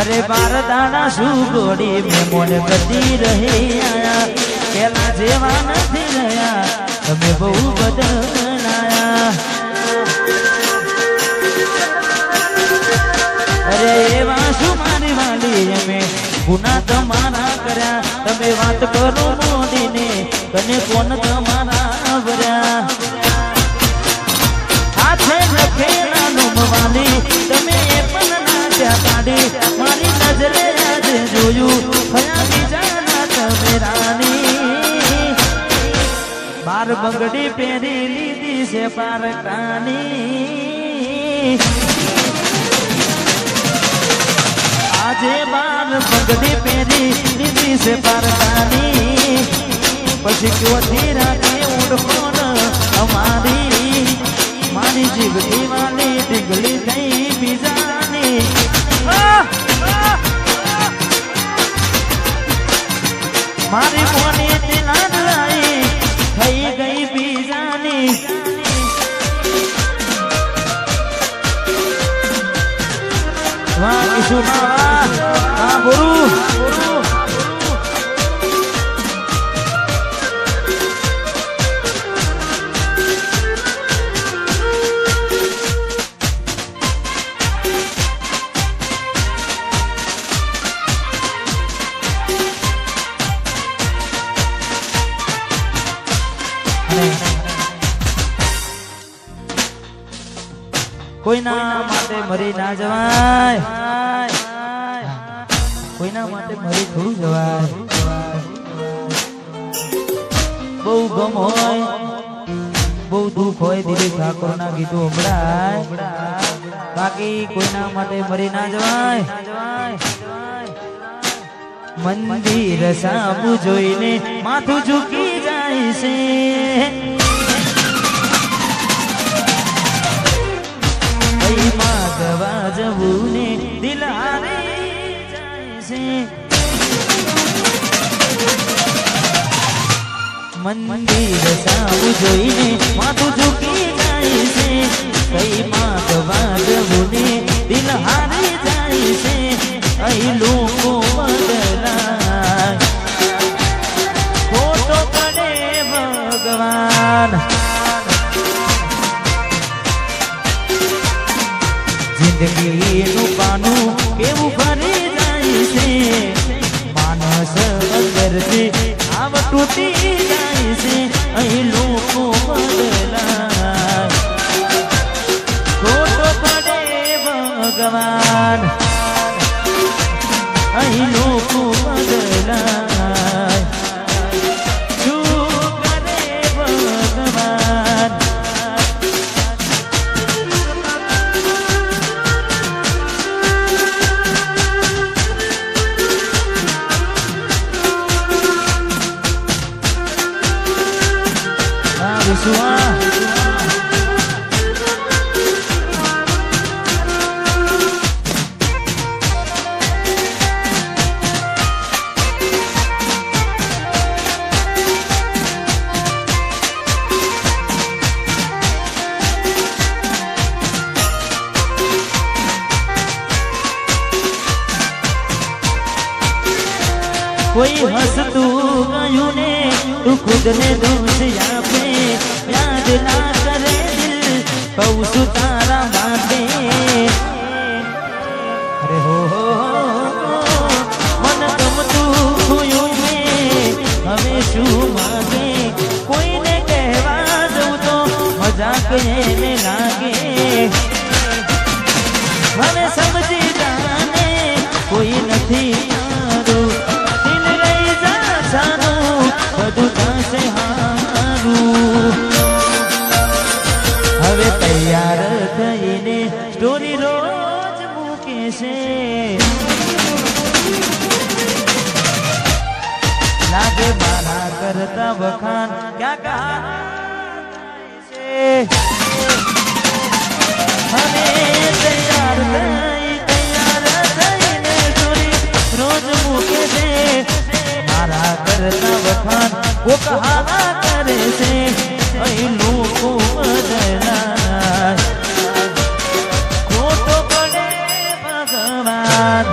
अरे बार दाना सुगोड़ी में मोन गति रहे आया केला जेवा नहीं रहा तमे बहु बदलाया अरे एवा शू मारी वाली में गुना तमारा कर्या तमे बात करो मोदी ने कने कोन तमारा वर्या हाथे लखेला नुमवाली तमे पण नाट्या काढी मारी नजरे आज जोयू खया बीजाना तमे रानी बार बंगड़ी पेरी लीधी से पार कानी आजे बार बंगड़ी पेरी लीधी से पार कानी पछी क्यों धीरा के उड़कोन हमारी मारी जीवती वाली डिगली थई बीजानी मारी मोनी दिलान लाई थई गई बीजानी वाह किशोरा वाह गुरु कोईना माटे मरी ना जवाय कोईना माटे मरी थोड़ू जवाय बहु गम होय बहु दुख होय दिलीप ठाकुर ना गीतो संभळाय बाकी कोईना माटे मरी ना जवाय मंदिर सामु जोईने माथुं झुकी जाय छे मागवा जवूने दिल हारे जाय छे मंदिर सामु जोईने माथुं झुकी जाय छे कई मागवा जवूने दिल हारे जाय छे अई लोको बदलाय खोटो पड़े भगवान जिंदगी नु पानु केवुं भरी जाय छे मानस अंदर से आव तूटी जाय छे अहीं लोको बदलाय खोटो पड़े भगवान अहीं लोको बदलाय શું કરે ભગવાન कोई हंसतू गयूं ने तू खुद ने दोष आपे याद ना करे दिल कहूं तारा माटे अरे हो मन गमतू हुयूं में हमें शू मांगे कोई ने कहवा दऊं तो मजाक ने लागे मने समझी जाने कोई नहीं હવે તૈયાર થઈને સ્ટોરી રોજ મૂકે છે લાગે મારા કરતા વખાણ ક્યાં કહા છે હવે તૈયાર થઈને સ્ટોરી રોજ મૂકે છે મારા કરતા વખાણ वो कहा करे से अहीं लोको बदलाय खोटो पड़े भगवान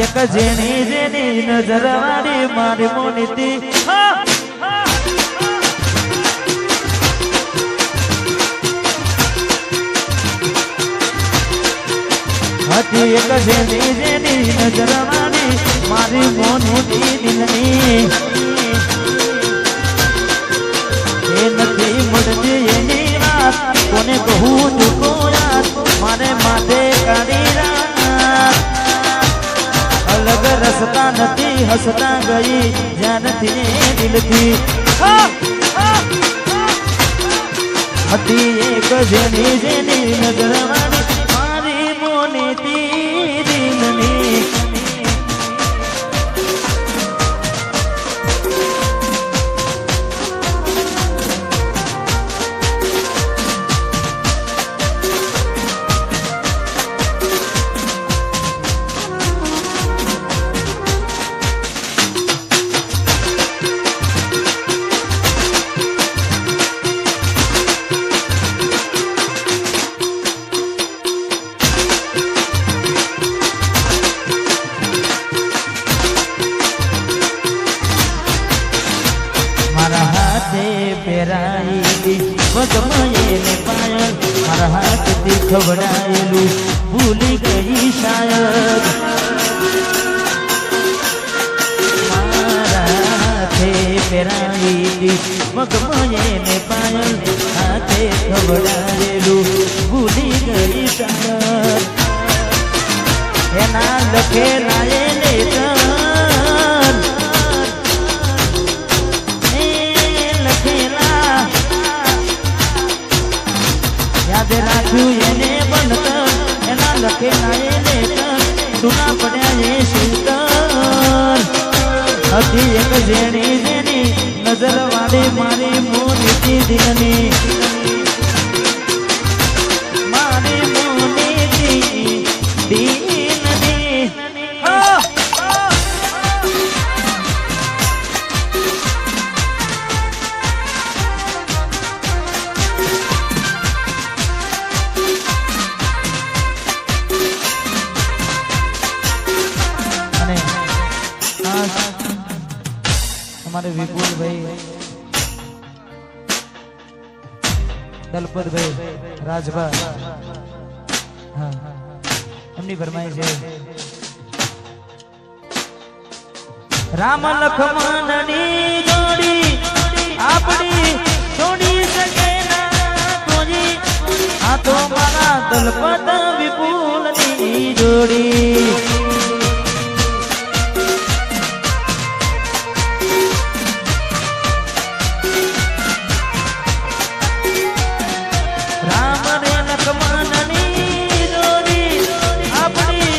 એક જેની જેની નજર વાળી મારી મોનીતી હતી એક જેની જેની નજર વાળી મારી મોનીતી દિલની એ નથી મળતી એની વાત કોને કહું ચૂકો યાદ મારે માથે કાઢી રાત અલગ રસ્તા નથી હસતા ગઈ જ્યાંથી દિલથી હતી એક જેની જેની નજર વાળી મારી મોનીતી દિલની વગમયે પાયલ મારા હાથથી ખવડાયેલું ભૂલી ગઈ શાયદ મારા હાથે પહેરાયેલી વગમયે પાયલ હાથે ખવડાયેલું ભૂલી ગઈ શાયદ એના લખેલા એ લેટર રાખ્યું એને બનતર એના લખેલા એ લેટર સુના પડ્યા એ શીતર હતી એક જેની જેની નજર વાળી મારી મોનીતી દિલની મારી મોનીતી દિલની हमारे विपुल भाई दलपत भाई राजभा हाँ एमनी फरमाइश है राम लक्ष्मणनी जोड़ी आपनी छोड़ी सके ना कोई आ तो मारा दलपत विपुलनी जोड़ी राम लक्ष्मणनी जोड़ी आपनी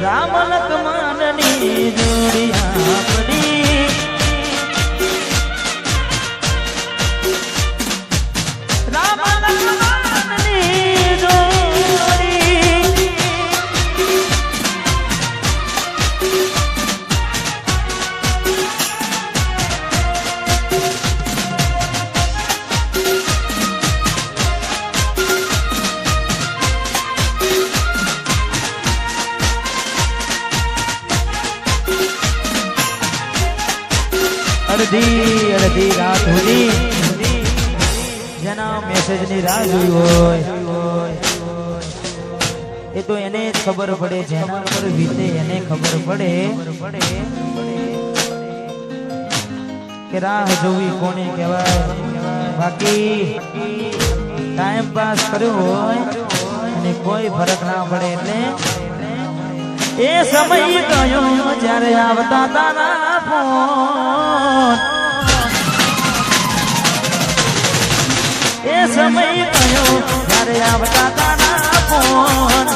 राम लक्ष्मणनी जोड़ी અડધી રાત સુધી જેના મેસેજ ની રાહ જોઈ હોય એ તો એને જ ખબર પડે જેના પર વીતે એને ખબર પડે કે રાહ જોવી કોને કહેવાય બાકી ટાઈમ પાસ કર્યો હોય અને કોઈ ફરક ના પડે એટલે એ સમય ગયો જ્યારે આવતા તારા ફોન એ સમય ગયો જ્યારે આવતા તારા ફોન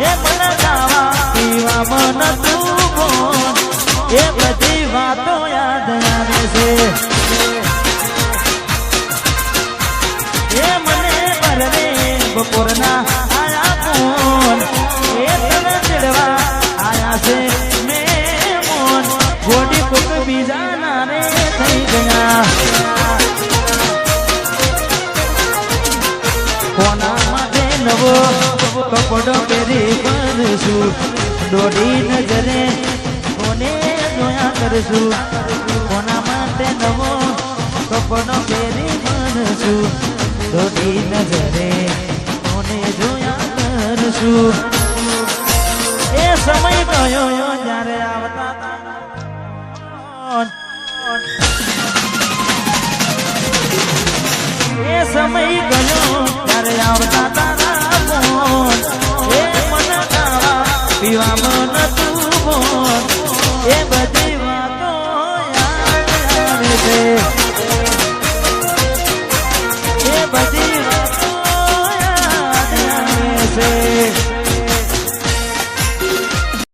એ મન ગાવા પીવા મન તું ફોન એ બધી વાતો યાદ આવે છે એ મને પરને બપોરના આયા ફોન એ તને ચડવા આયા છે મેમોન ગોડી કોક બીજા નારે થઈ ગયા કોના માટે નવો કરશું દોઢી નજરે કોને જોયા કરશું કોના માટે નવો કપડો પહેરી મનશું દોઢી નજરે કોને જોયા કરશું એ સમય કયો જ્યારે આવતા એ સમય ગયો ત્યારે આવતા તારા ફોન એ મન ખાવા પીવામાં નતું ફોન એ બધી વાતો યાદ આવે છે